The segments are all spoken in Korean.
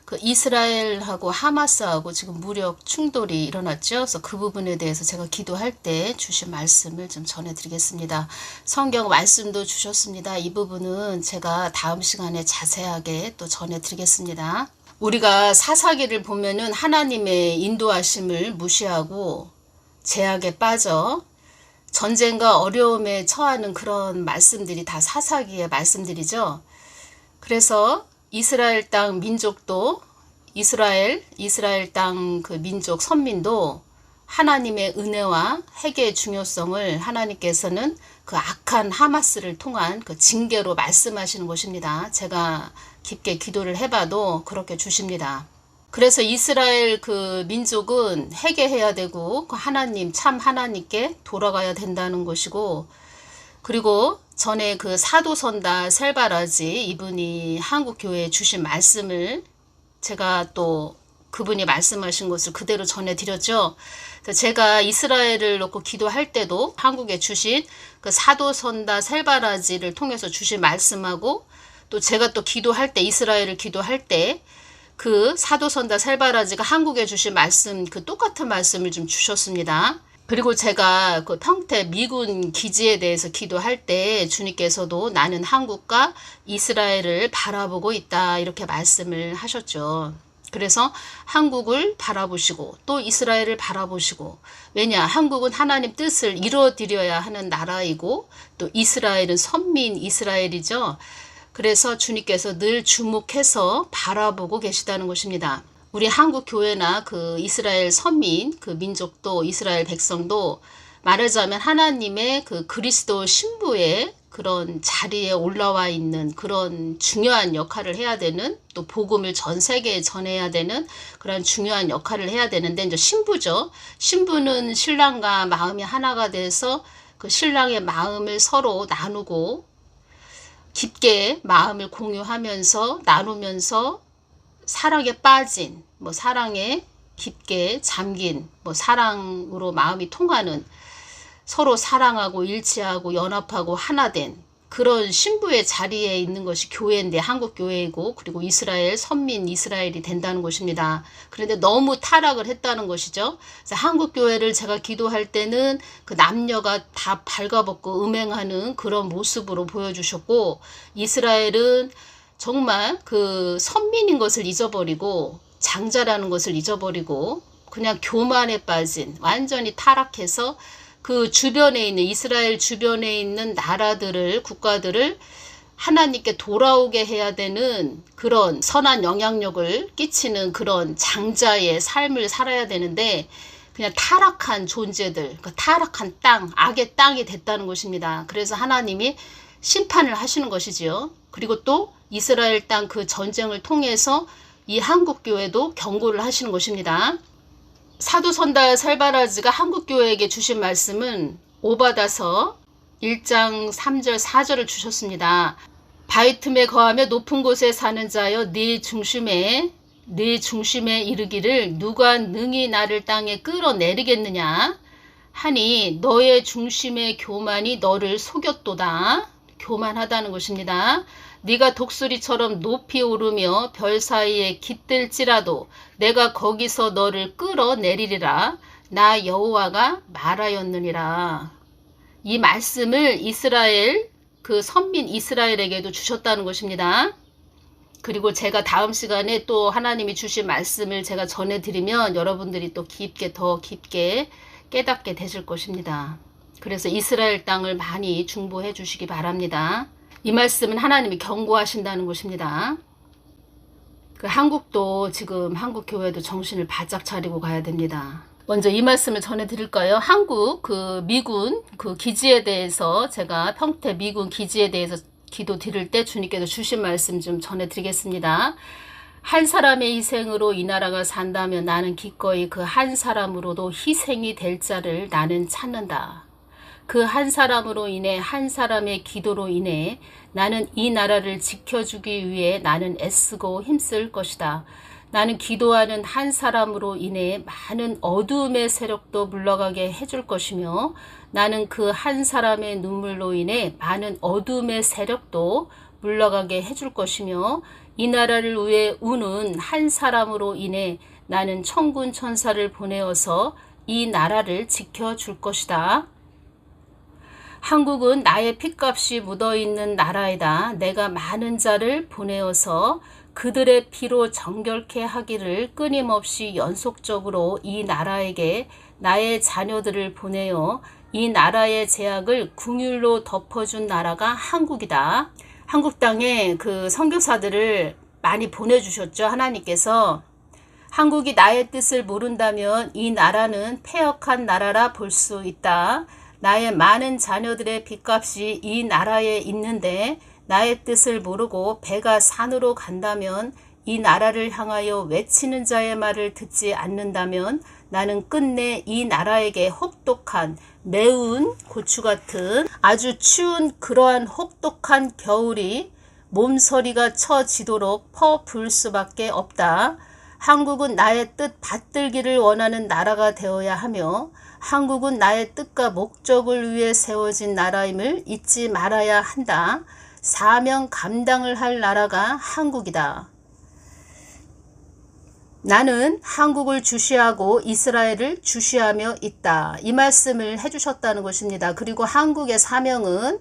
그 이스라엘하고 하마스하고 지금 무력 충돌이 일어났죠. 그래서 그 부분에 대해서 제가 기도할 때 주신 말씀을 좀 전해드리겠습니다. 성경 말씀도 주셨습니다. 이 부분은 제가 다음 시간에 자세하게 또 전해드리겠습니다. 우리가 사사기를 보면은 하나님의 인도하심을 무시하고 제약에 빠져 전쟁과 어려움에 처하는 그런 말씀들이 다 사사기의 말씀들이죠. 그래서 이스라엘 땅 민족도 이스라엘 땅 그 민족 선민도 하나님의 은혜와 회개의 중요성을 하나님께서는 그 악한 하마스를 통한 그 징계로 말씀하시는 것입니다. 제가 깊게 기도를 해봐도 그렇게 주십니다. 그래서 이스라엘 그 민족은 회개해야 되고 그 하나님 참 하나님께 돌아가야 된다는 것이고, 그리고 전에 그 사도선다 셀바라지 이분이 한국교회에 주신 말씀을 제가 또 그분이 말씀하신 것을 그대로 전해드렸죠. 제가 이스라엘을 놓고 기도할 때도 한국에 주신 그 사도선다 셀바라지를 통해서 주신 말씀하고, 또 제가 또 기도할 때 이스라엘을 기도할 때 그 사도선다 셀바라지가 한국에 주신 말씀 그 똑같은 말씀을 좀 주셨습니다. 그리고 제가 그 평택 미군 기지에 대해서 기도할 때 주님께서도 나는 한국과 이스라엘을 바라보고 있다 이렇게 말씀을 하셨죠. 그래서 한국을 바라보시고 또 이스라엘을 바라보시고, 왜냐 한국은 하나님 뜻을 이루어드려야 하는 나라이고 또 이스라엘은 선민 이스라엘이죠. 그래서 주님께서 늘 주목해서 바라보고 계시다는 것입니다. 우리 한국 교회나 그 이스라엘 선민 그 민족도 이스라엘 백성도 말하자면 하나님의 그 그리스도 신부의 그런 자리에 올라와 있는 그런 중요한 역할을 해야 되는, 또 복음을 전 세계에 전해야 되는 그런 중요한 역할을 해야 되는데, 이제 신부죠. 신부는 신랑과 마음이 하나가 돼서 그 신랑의 마음을 서로 나누고 깊게 마음을 공유하면서 나누면서 사랑에 빠진, 사랑에 깊게 잠긴, 사랑으로 마음이 통하는, 서로 사랑하고 일치하고 연합하고 하나 된 그런 신부의 자리에 있는 것이 교회인데, 한국 교회이고 그리고 이스라엘 선민 이스라엘이 된다는 것입니다. 그런데 너무 타락을 했다는 것이죠. 그래서 한국 교회를 제가 기도할 때는 그 남녀가 다 발가벗고 음행하는 그런 모습으로 보여주셨고, 이스라엘은 정말 그 선민인 것을 잊어버리고 장자라는 것을 잊어버리고 그냥 교만에 빠진, 완전히 타락해서 그 주변에 있는 이스라엘 주변에 있는 나라들을 국가들을 하나님께 돌아오게 해야 되는 그런 선한 영향력을 끼치는 그런 장자의 삶을 살아야 되는데, 그냥 타락한 존재들, 그 타락한 땅, 악의 땅이 됐다는 것입니다. 그래서 하나님이 심판을 하시는 것이지요. 그리고 또 이스라엘 땅 그 전쟁을 통해서 이 한국교회도 경고를 하시는 것입니다. 사도선다 셀바라즈가 한국교회에게 주신 말씀은 오바다서 1장 3절 4절을 주셨습니다. 바위 틈에 거하며 높은 곳에 사는 자여 네 중심에 이르기를 누가 능히 나를 땅에 끌어내리겠느냐 하니 너의 중심의 교만이 너를 속였도다. 교만하다는 것입니다. 네가 독수리처럼 높이 오르며 별 사이에 깃들지라도 내가 거기서 너를 끌어내리리라. 나 여호와가 말하였느니라. 이 말씀을 이스라엘 그 선민 이스라엘에게도 주셨다는 것입니다. 그리고 제가 다음 시간에 또 하나님이 주신 말씀을 제가 전해드리면 여러분들이 또 더 깊게 깨닫게 되실 것입니다. 그래서 이스라엘 땅을 많이 중보해 주시기 바랍니다. 이 말씀은 하나님이 경고하신다는 것입니다. 그 한국도 지금 한국 교회도 정신을 바짝 차리고 가야 됩니다. 먼저 이 말씀을 전해드릴까요? 한국 그 미군 그 기지에 대해서 제가 평택 미군 기지에 대해서 기도 드릴 때 주님께서 주신 말씀 좀 전해드리겠습니다. 한 사람의 희생으로 이 나라가 산다면 나는 기꺼이 그 한 사람으로도 희생이 될 자를 나는 찾는다. 그 한 사람으로 인해 한 사람의 기도로 인해 나는 이 나라를 지켜주기 위해 나는 애쓰고 힘쓸 것이다. 나는 기도하는 한 사람으로 인해 많은 어두움의 세력도 물러가게 해줄 것이며 나는 그 한 사람의 눈물로 인해 많은 어두움의 세력도 물러가게 해줄 것이며 이 나라를 위해 우는 한 사람으로 인해 나는 천군 천사를 보내어서 이 나라를 지켜줄 것이다. 한국은 나의 핏값이 묻어있는 나라이다. 내가 많은 자를 보내어서 그들의 피로 정결케 하기를 끊임없이 연속적으로 이 나라에게 나의 자녀들을 보내어 이 나라의 죄악을 긍휼로 덮어준 나라가 한국이다. 한국 땅에 그 선교사들을 많이 보내주셨죠. 하나님께서. 한국이 나의 뜻을 모른다면 이 나라는 패역한 나라라 볼 수 있다. 나의 많은 자녀들의 빚값이 이 나라에 있는데 나의 뜻을 모르고 배가 산으로 간다면 이 나라를 향하여 외치는 자의 말을 듣지 않는다면 나는 끝내 이 나라에게 혹독한 매운 고추 같은 아주 추운 그러한 혹독한 겨울이 몸서리가 처지도록 퍼부을 수밖에 없다. 한국은 나의 뜻 받들기를 원하는 나라가 되어야 하며 한국은 나의 뜻과 목적을 위해 세워진 나라임을 잊지 말아야 한다. 사명 감당을 할 나라가 한국이다. 나는 한국을 주시하고 이스라엘을 주시하며 있다. 이 말씀을 해주셨다는 것입니다. 그리고 한국의 사명은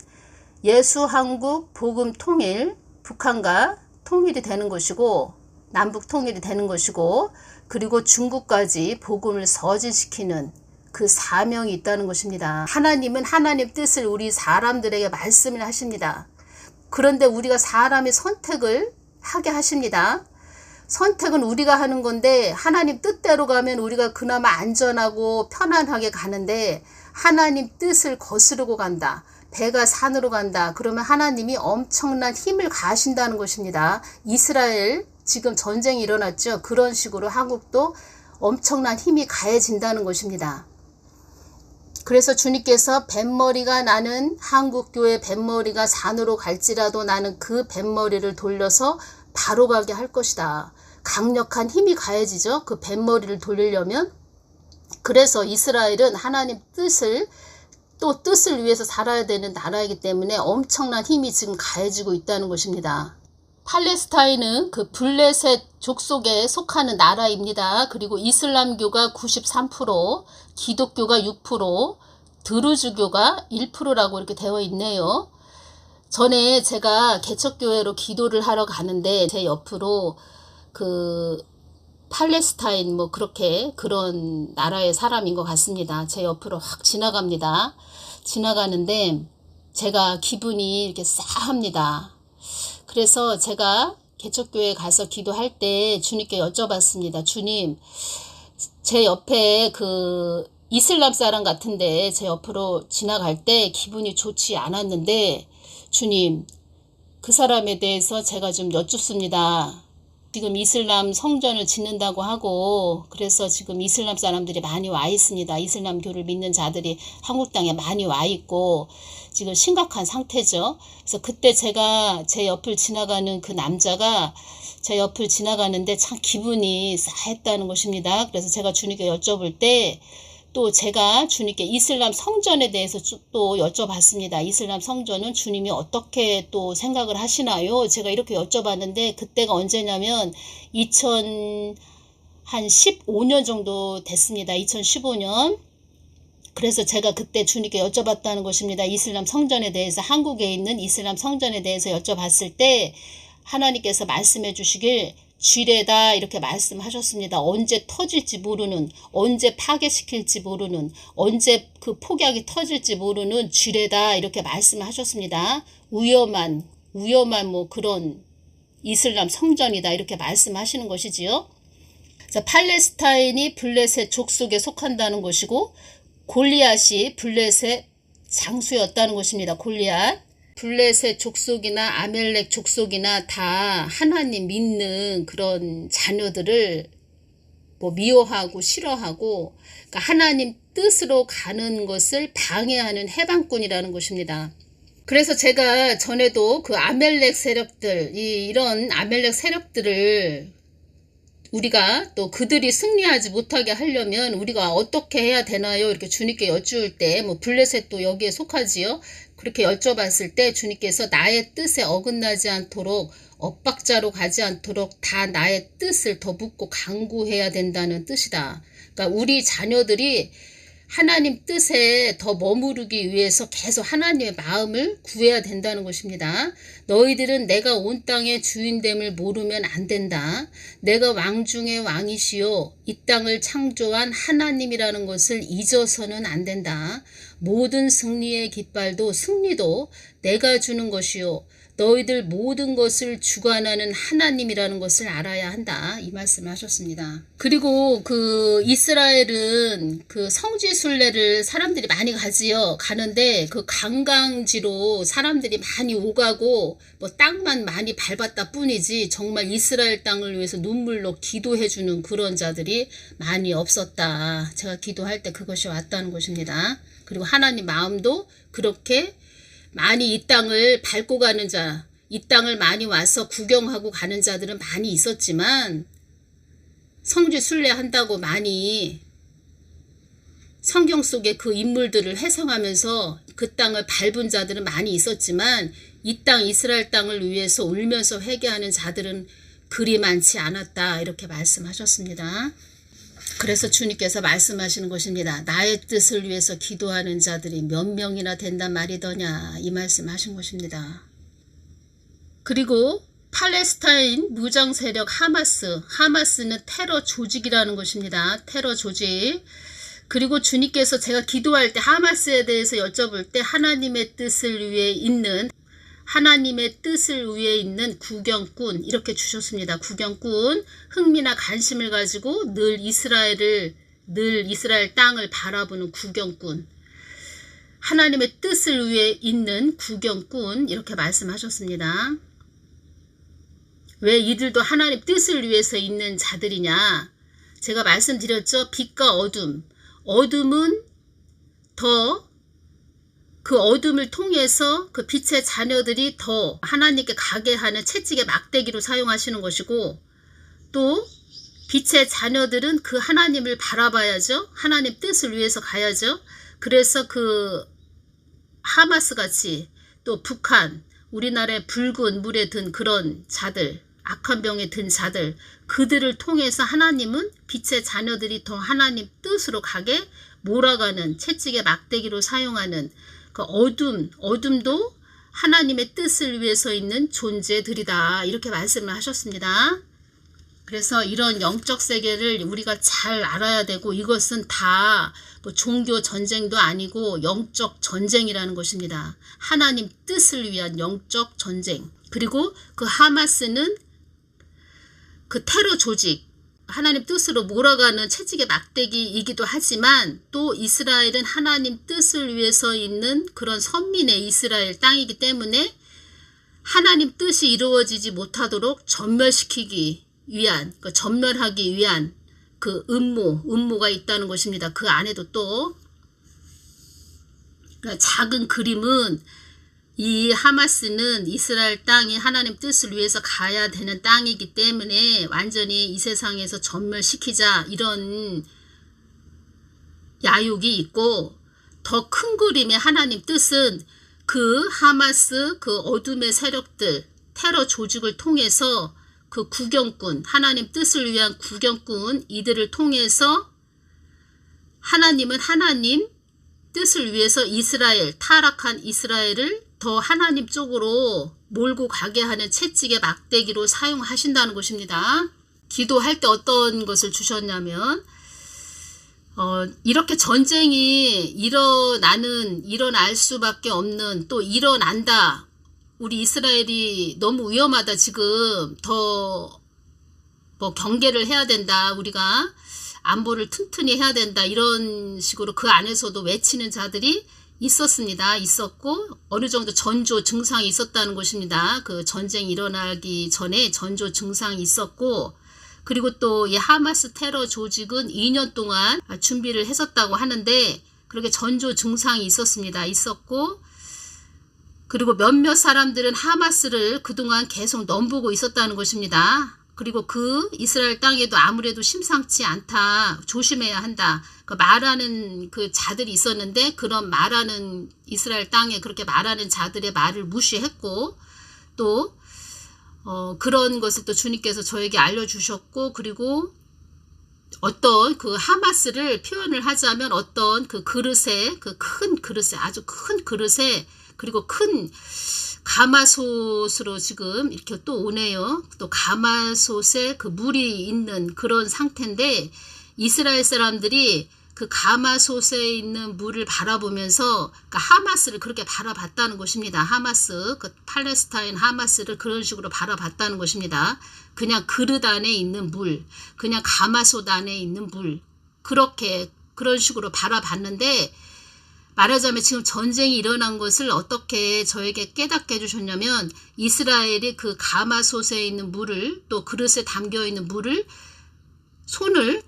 예수 한국 복음 통일, 북한과 통일이 되는 것이고 남북 통일이 되는 것이고 그리고 중국까지 복음을 서지시키는 그 사명이 있다는 것입니다. 하나님은 하나님 뜻을 우리 사람들에게 말씀을 하십니다. 그런데 우리가 사람의 선택을 하게 하십니다. 선택은 우리가 하는 건데 하나님 뜻대로 가면 우리가 그나마 안전하고 편안하게 가는데 하나님 뜻을 거스르고 간다. 배가 산으로 간다. 그러면 하나님이 엄청난 힘을 가하신다는 것입니다. 이스라엘 지금 전쟁이 일어났죠. 그런 식으로 한국도 엄청난 힘이 가해진다는 것입니다. 그래서 주님께서 뱃머리가 나는 한국교회 뱃머리가 산으로 갈지라도 나는 그 뱃머리를 돌려서 바로 가게 할 것이다. 강력한 힘이 가해지죠. 그 뱃머리를 돌리려면. 그래서 이스라엘은 하나님 뜻을 위해서 살아야 되는 나라이기 때문에 엄청난 힘이 지금 가해지고 있다는 것입니다. 팔레스타인은 그 블레셋 족속에 속하는 나라입니다. 그리고 이슬람교가 93%, 기독교가 6%, 드루즈교가 1%라고 이렇게 되어 있네요. 전에 제가 개척교회로 기도를 하러 가는데 제 옆으로 그 팔레스타인 뭐 그렇게 그런 나라의 사람인 것 같습니다. 제 옆으로 확 지나갑니다. 지나가는데 제가 기분이 이렇게 싸합니다. 그래서 제가 개척교회에 가서 기도할 때 주님께 여쭤봤습니다. 주님, 제 옆에 그 이슬람 사람 같은데 제 옆으로 지나갈 때 기분이 좋지 않았는데 주님, 그 사람에 대해서 제가 좀 여쭙습니다. 지금 이슬람 성전을 짓는다고 하고 그래서 지금 이슬람 사람들이 많이 와 있습니다. 이슬람교를 믿는 자들이 한국 땅에 많이 와 있고 지금 심각한 상태죠. 그래서 그때 제가 제 옆을 지나가는 그 남자가 제 옆을 지나가는데 참 기분이 싸했다는 것입니다. 그래서 제가 주님께 여쭤볼 때 또 제가 주님께 이슬람 성전에 대해서 또 여쭤봤습니다. 이슬람 성전은 주님이 어떻게 또 생각을 하시나요? 제가 이렇게 여쭤봤는데 그때가 언제냐면 2015년 정도 됐습니다. 2015년. 그래서 제가 그때 주님께 여쭤봤다는 것입니다. 이슬람 성전에 대해서 한국에 있는 이슬람 성전에 대해서 여쭤봤을 때 하나님께서 말씀해 주시길 쥐레다 이렇게 말씀하셨습니다. 언제 터질지 모르는, 언제 파괴시킬지 모르는, 언제 그 폭약이 터질지 모르는 쥐레다 이렇게 말씀하셨습니다. 위험한 뭐 그런 이슬람 성전이다 이렇게 말씀하시는 것이지요. 자, 팔레스타인이 블레셋 족속에 속한다는 것이고 골리앗이 블레셋 장수였다는 것입니다. 골리앗. 블레셋 족속이나 아멜렉 족속이나 다 하나님 믿는 그런 자녀들을 뭐 미워하고 싫어하고 그러니까 하나님 뜻으로 가는 것을 방해하는 해방꾼이라는 것입니다. 그래서 제가 전에도 그 아멜렉 세력들, 이런 아멜렉 세력들을 우리가 또 그들이 승리하지 못하게 하려면 우리가 어떻게 해야 되나요? 이렇게 주님께 여쭈을 때 뭐 블레셋도 여기에 속하지요. 그렇게 여쭤봤을 때 주님께서 나의 뜻에 어긋나지 않도록 엇박자로 가지 않도록 다 나의 뜻을 더 묻고 강구해야 된다는 뜻이다. 그러니까 우리 자녀들이 하나님 뜻에 더 머무르기 위해서 계속 하나님의 마음을 구해야 된다는 것입니다. 너희들은 내가 온 땅의 주인됨을 모르면 안 된다. 내가 왕 중의 왕이시요 이 땅을 창조한 하나님이라는 것을 잊어서는 안 된다. 모든 승리의 깃발도 승리도 내가 주는 것이요 너희들 모든 것을 주관하는 하나님이라는 것을 알아야 한다. 이 말씀을 하셨습니다. 그리고 그 이스라엘은 그 성지 순례를 사람들이 많이 가는데 그 관광지로 사람들이 많이 오가고 뭐 땅만 많이 밟았다 뿐이지 정말 이스라엘 땅을 위해서 눈물로 기도해주는 그런 자들이 많이 없었다. 제가 기도할 때 그것이 왔다는 것입니다. 그리고 하나님 마음도 그렇게 많이 이 땅을 밟고 가는 자, 이 땅을 많이 와서 구경하고 가는 자들은 많이 있었지만 성지 순례한다고 많이 성경 속에 그 인물들을 회상하면서 그 땅을 밟은 자들은 많이 있었지만 이 땅 이스라엘 땅을 위해서 울면서 회개하는 자들은 그리 많지 않았다. 이렇게 말씀하셨습니다. 그래서 주님께서 말씀하시는 것입니다. 나의 뜻을 위해서 기도하는 자들이 몇 명이나 된단 말이더냐. 이 말씀하신 것입니다. 그리고 팔레스타인 무장 세력 하마스는 테러 조직이라는 것입니다. 테러 조직. 그리고 주님께서 제가 기도할 때 하마스에 대해서 여쭤볼 때 하나님의 뜻을 위해 있는 구경꾼 이렇게 주셨습니다. 구경꾼 흥미나 관심을 가지고 늘 이스라엘 땅을 바라보는 구경꾼 하나님의 뜻을 위해 있는 구경꾼 이렇게 말씀하셨습니다. 왜 이들도 하나님 뜻을 위해서 있는 자들이냐. 제가 말씀드렸죠. 빛과 어둠은 더 그 어둠을 통해서 그 빛의 자녀들이 더 하나님께 가게 하는 채찍의 막대기로 사용하시는 것이고 또 빛의 자녀들은 그 하나님을 바라봐야죠. 하나님 뜻을 위해서 가야죠. 그래서 그 하마스 같이 또 북한 우리나라의 붉은 물에 든 그런 자들 악한 병에 든 자들 그들을 통해서 하나님은 빛의 자녀들이 더 하나님 뜻으로 가게 몰아가는 채찍의 막대기로 사용하는 그 어둠도 하나님의 뜻을 위해서 있는 존재들이다. 이렇게 말씀을 하셨습니다. 그래서 이런 영적 세계를 우리가 잘 알아야 되고 이것은 다 뭐 종교 전쟁도 아니고 영적 전쟁이라는 것입니다. 하나님 뜻을 위한 영적 전쟁. 그리고 그 하마스는 그 테러 조직 하나님 뜻으로 몰아가는 채찍의 막대기이기도 하지만 또 이스라엘은 하나님 뜻을 위해서 있는 그런 선민의 이스라엘 땅이기 때문에 하나님 뜻이 이루어지지 못하도록 전멸하기 위한 그 음모가 있다는 것입니다. 그 안에도 또 그러니까 작은 그림은 이 하마스는 이스라엘 땅이 하나님 뜻을 위해서 가야 되는 땅이기 때문에 완전히 이 세상에서 전멸시키자 이런 야욕이 있고 더 큰 그림의 하나님 뜻은 그 하마스 그 어둠의 세력들 테러 조직을 통해서 그 구경꾼 하나님 뜻을 위한 구경꾼 이들을 통해서 하나님은 하나님 뜻을 위해서 타락한 이스라엘을 더 하나님 쪽으로 몰고 가게 하는 채찍의 막대기로 사용하신다는 것입니다. 기도할 때 어떤 것을 주셨냐면 이렇게 전쟁이 일어날 수밖에 없는 또 일어난다. 우리 이스라엘이 너무 위험하다. 지금 더 뭐 경계를 해야 된다. 우리가 안보를 튼튼히 해야 된다. 이런 식으로 그 안에서도 외치는 자들이 있었고 어느 정도 전조 증상이 있었다는 것입니다. 그 전쟁이 일어나기 전에 전조 증상이 있었고 그리고 또 이 하마스 테러 조직은 2년 동안 준비를 했었다고 하는데 그렇게 전조 증상이 있었고 그리고 몇몇 사람들은 하마스를 그동안 계속 넘보고 있었다는 것입니다. 그리고 그 이스라엘 땅에도 아무래도 심상치 않다. 조심해야 한다. 그 말하는 그 자들이 있었는데 그런 말하는 이스라엘 땅에 그렇게 말하는 자들의 말을 무시했고 또 그런 것을 또 주님께서 저에게 알려주셨고 그리고 어떤 그 하마스를 표현을 하자면 어떤 그 그릇에 그 큰 그릇에 아주 큰 그릇에 그리고 큰 가마솥으로 지금 이렇게 또 오네요. 또 가마솥에 그 물이 있는 그런 상태인데 이스라엘 사람들이 그 가마솥에 있는 물을 바라보면서 그러니까 하마스를 그렇게 바라봤다는 것입니다. 하마스, 그 팔레스타인 하마스를 그런 식으로 바라봤다는 것입니다. 그냥 그릇 안에 있는 물, 그냥 가마솥 안에 있는 물, 그런 식으로 바라봤는데 말하자면 지금 전쟁이 일어난 것을 어떻게 저에게 깨닫게 해주셨냐면 이스라엘이 그 가마솥에 있는 물을 또 그릇에 담겨있는 물을 손을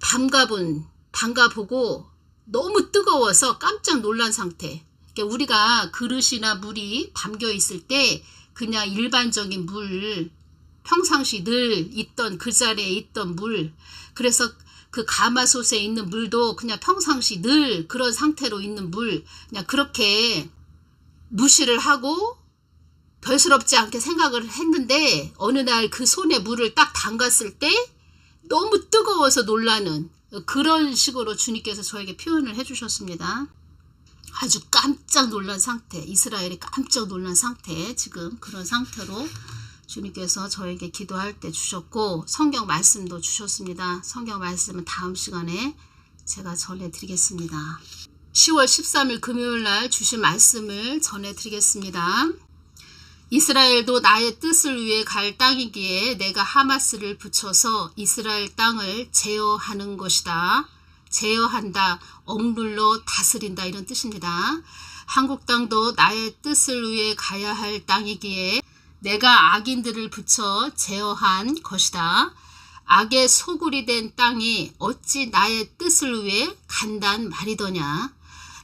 담가보고 너무 뜨거워서 깜짝 놀란 상태. 그러니까 우리가 그릇이나 물이 담겨 있을 때 그냥 일반적인 물, 평상시 늘 있던 그 자리에 있던 물, 그래서 그 가마솥에 있는 물도 그냥 평상시 늘 그런 상태로 있는 물, 그냥 그렇게 무시를 하고 별스럽지 않게 생각을 했는데 어느 날 그 손에 물을 딱 담갔을 때 너무 뜨거워서 놀라는 그런 식으로 주님께서 저에게 표현을 해주셨습니다. 아주 깜짝 놀란 상태, 이스라엘이 깜짝 놀란 상태, 지금 그런 상태로 주님께서 저에게 기도할 때 주셨고 성경 말씀도 주셨습니다. 성경 말씀은 다음 시간에 제가 전해드리겠습니다. 10월 13일 금요일날 주신 말씀을 전해드리겠습니다. 이스라엘도 나의 뜻을 위해 갈 땅이기에 내가 하마스를 붙여서 이스라엘 땅을 제어하는 것이다. 제어한다, 억눌러 다스린다 이런 뜻입니다. 한국 땅도 나의 뜻을 위해 가야 할 땅이기에 내가 악인들을 붙여 제어한 것이다. 악의 소굴이 된 땅이 어찌 나의 뜻을 위해 간단 말이더냐.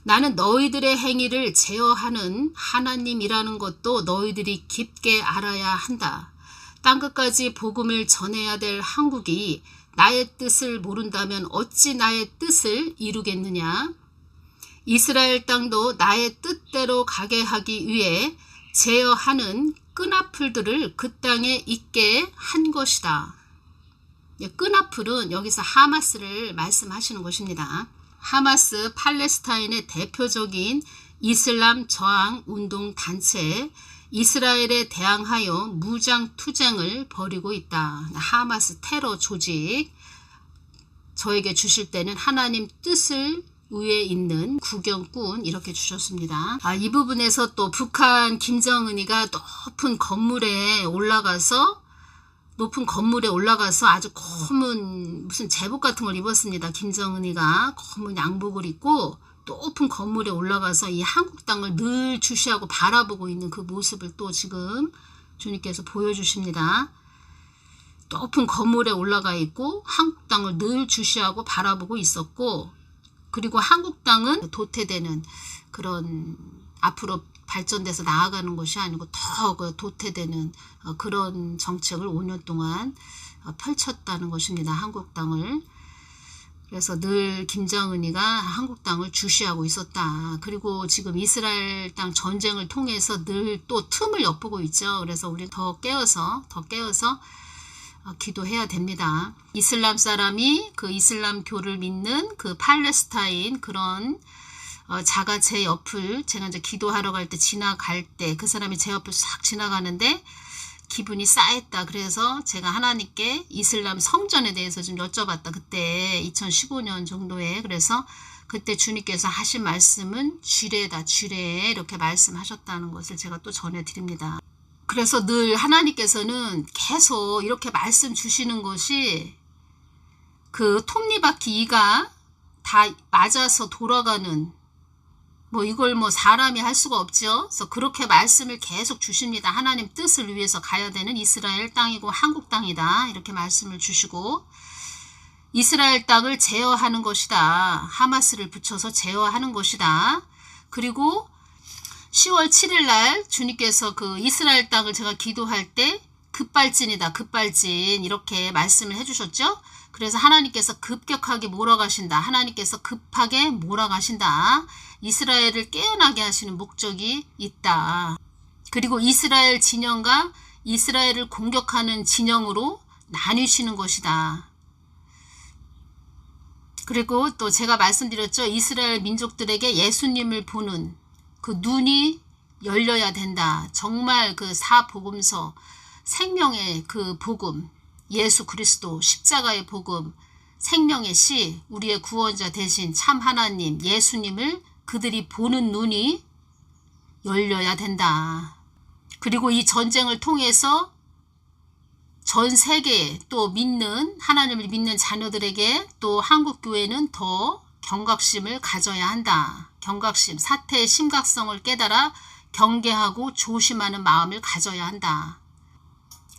나는 너희들의 행위를 제어하는 하나님이라는 것도 너희들이 깊게 알아야 한다. 땅끝까지 복음을 전해야 될 한국이 나의 뜻을 모른다면 어찌 나의 뜻을 이루겠느냐. 이스라엘 땅도 나의 뜻대로 가게 하기 위해 제어하는 끈앞풀들을 그 땅에 있게 한 것이다. 끈앞풀은 여기서 하마스를 말씀하시는 것입니다. 하마스 팔레스타인의 대표적인 이슬람 저항 운동 단체 이스라엘에 대항하여 무장 투쟁을 벌이고 있다. 하마스 테러 조직 저에게 주실 때는 하나님 뜻을 위에 있는 구경꾼 이렇게 주셨습니다. 이 부분에서 또 북한 김정은이가 높은 건물에 올라가서 아주 검은 무슨 제복 같은 걸 입었습니다. 김정은이가 검은 양복을 입고 높은 건물에 올라가서 이 한국 땅을 늘 주시하고 바라보고 있는 그 모습을 또 지금 주님께서 보여주십니다. 높은 건물에 올라가 있고 한국 땅을 늘 주시하고 바라보고 있었고 그리고 한국 땅은 도태되는 그런 앞으로 발전돼서 나아가는 것이 아니고 더 도태되는 그런 정책을 5년 동안 펼쳤다는 것입니다. 한국 땅을. 그래서 늘 김정은이가 한국 땅을 주시하고 있었다. 그리고 지금 이스라엘 땅 전쟁을 통해서 늘 또 틈을 엿보고 있죠. 그래서 우리 더 깨어서 기도해야 됩니다. 이슬람 사람이 그 이슬람교를 믿는 그 팔레스타인 그런 자가 제 옆을 제가 이제 기도하러 갈 때 지나갈 때 그 사람이 제 옆을 싹 지나가는데 기분이 싸했다. 그래서 제가 하나님께 이슬람 성전에 대해서 좀 여쭤봤다. 그때 2015년 정도에. 그래서 그때 주님께서 하신 말씀은 쥐레다, 쥐레 이렇게 말씀하셨다는 것을 제가 또 전해드립니다. 그래서 늘 하나님께서는 계속 이렇게 말씀 주시는 것이 그 톱니바퀴 이가 다 맞아서 돌아가는 이걸 사람이 할 수가 없죠. 그래서 그렇게 말씀을 계속 주십니다. 하나님 뜻을 위해서 가야 되는 이스라엘 땅이고 한국 땅이다. 이렇게 말씀을 주시고 이스라엘 땅을 제어하는 것이다. 하마스를 붙여서 제어하는 것이다. 그리고 10월 7일 날 주님께서 그 이스라엘 땅을 제가 기도할 때 급발진이다. 급발진. 이렇게 말씀을 해주셨죠. 그래서 하나님께서 급격하게 몰아가신다. 하나님께서 급하게 몰아가신다. 이스라엘을 깨어나게 하시는 목적이 있다. 그리고 이스라엘 진영과 이스라엘을 공격하는 진영으로 나뉘시는 것이다. 그리고 또 제가 말씀드렸죠. 이스라엘 민족들에게 예수님을 보는 그 눈이 열려야 된다. 정말 그 사복음서, 생명의 그 복음, 예수 그리스도 십자가의 복음, 생명의 씨, 우리의 구원자 되신 참 하나님 예수님을 그들이 보는 눈이 열려야 된다. 그리고 이 전쟁을 통해서 전 세계에 또 믿는 하나님을 믿는 자녀들에게 또 한국교회는 더 경각심을 가져야 한다. 경각심, 사태의 심각성을 깨달아 경계하고 조심하는 마음을 가져야 한다.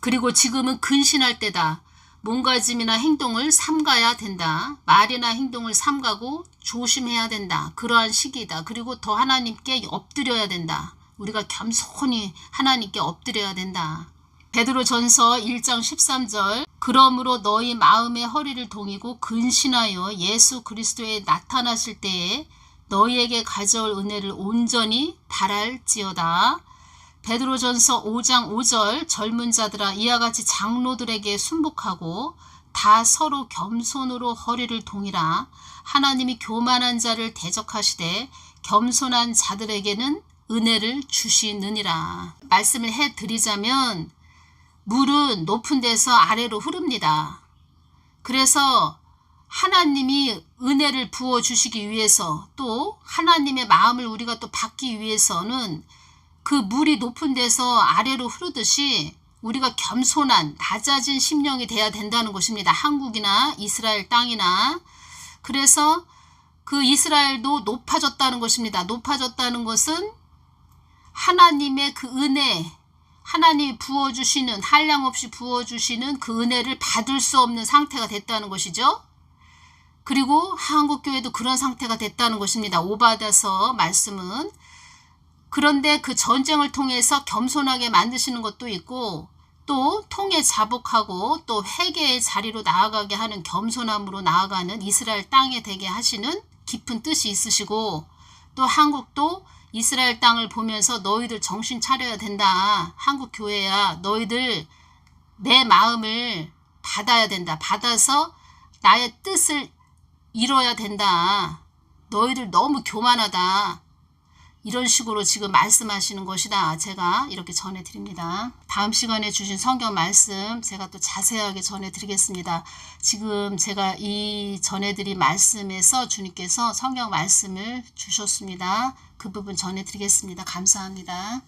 그리고 지금은 근신할 때다. 몸가짐이나 행동을 삼가야 된다. 말이나 행동을 삼가고 조심해야 된다. 그러한 시기이다. 그리고 더 하나님께 엎드려야 된다. 우리가 겸손히 하나님께 엎드려야 된다. 베드로전서 1장 13절 그러므로 너희 마음의 허리를 동이고 근신하여 예수 그리스도에 나타나실 때에 너희에게 가져올 은혜를 온전히 바랄지어다. 베드로전서 5장 5절 젊은 자들아 이와 같이 장로들에게 순복하고 다 서로 겸손으로 허리를 동이라. 하나님이 교만한 자를 대적하시되 겸손한 자들에게는 은혜를 주시느니라. 말씀을 해드리자면 물은 높은 데서 아래로 흐릅니다. 그래서 하나님이 은혜를 부어주시기 위해서 또 하나님의 마음을 우리가 또 받기 위해서는 그 물이 높은 데서 아래로 흐르듯이 우리가 겸손한 낮아진 심령이 돼야 된다는 것입니다. 한국이나 이스라엘 땅이나. 그래서 그 이스라엘도 높아졌다는 것입니다. 높아졌다는 것은 하나님의 그 은혜, 하나님이 부어주시는 한량없이 부어주시는 그 은혜를 받을 수 없는 상태가 됐다는 것이죠. 그리고 한국교회도 그런 상태가 됐다는 것입니다. 오바다서 말씀은. 그런데 그 전쟁을 통해서 겸손하게 만드시는 것도 있고 또 통에 자복하고 또 회개의 자리로 나아가게 하는 겸손함으로 나아가는 이스라엘 땅에 되게 하시는 깊은 뜻이 있으시고 또 한국도 이스라엘 땅을 보면서 너희들 정신 차려야 된다. 한국 교회야 너희들 내 마음을 받아야 된다. 받아서 나의 뜻을 이뤄야 된다. 너희들 너무 교만하다. 이런 식으로 지금 말씀하시는 것이다. 제가 이렇게 전해드립니다. 다음 시간에 주신 성경 말씀 제가 또 자세하게 전해드리겠습니다. 지금 제가 이 전해드린 말씀에서 주님께서 성경 말씀을 주셨습니다. 그 부분 전해드리겠습니다. 감사합니다.